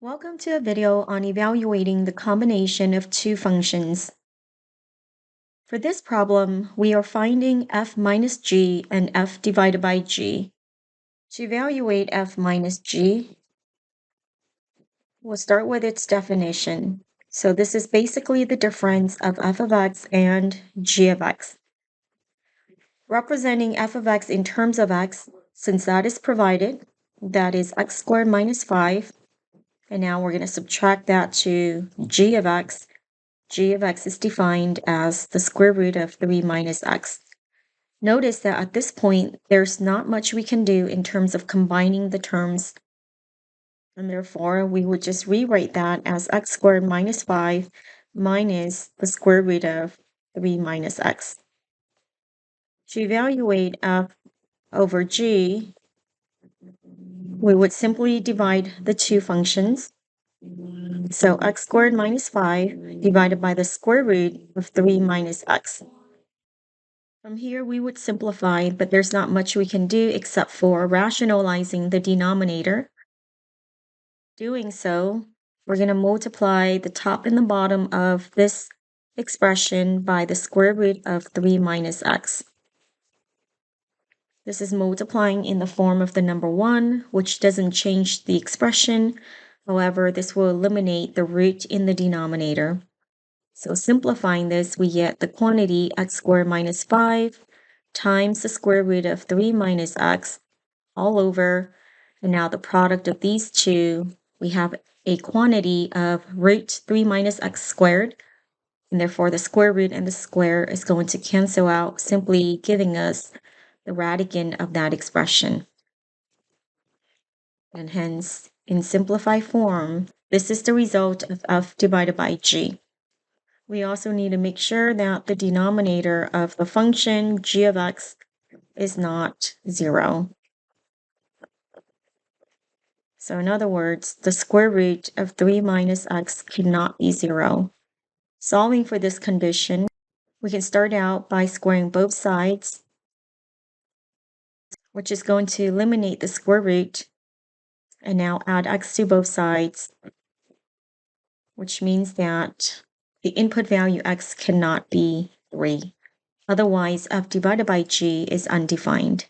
Welcome to a video on evaluating the combination of two functions. For this problem, we are finding f minus g and f divided by g. To evaluate f minus g, we'll start with its definition. So this is basically the difference of f of x and g of x. Representing f of x in terms of x, since that is provided, that is x squared minus 5. And now we're going to subtract that to g of x. G of x is defined as the square root of 3 minus x. Notice that at this point, there's not much we can do in terms of combining the terms. And therefore, we would just rewrite that as x squared minus 5 minus the square root of 3 minus x. To evaluate f over g, we would simply divide the two functions. So x squared minus 5 divided by the square root of 3 minus x. From here, we would simplify, but there's not much we can do except for rationalizing the denominator. Doing so, we're going to multiply the top and the bottom of this expression by the square root of 3 minus x. This is multiplying in the form of the number 1, which doesn't change the expression. However, this will eliminate the root in the denominator. So simplifying this, we get the quantity x squared minus 5 times the square root of 3 minus x all over. And now the product of these two, we have a quantity of root 3 minus x squared. And therefore, the square root and the square is going to cancel out, simply giving us the radicand of that expression. And hence, in simplified form, this is the result of f divided by g. We also need to make sure that the denominator of the function g of x is not 0. So in other words, the square root of 3 minus x cannot be 0. Solving for this condition, we can start out by squaring both sides, which is going to eliminate the square root, and now add x to both sides, which means that the input value x cannot be 3. Otherwise, f divided by g is undefined.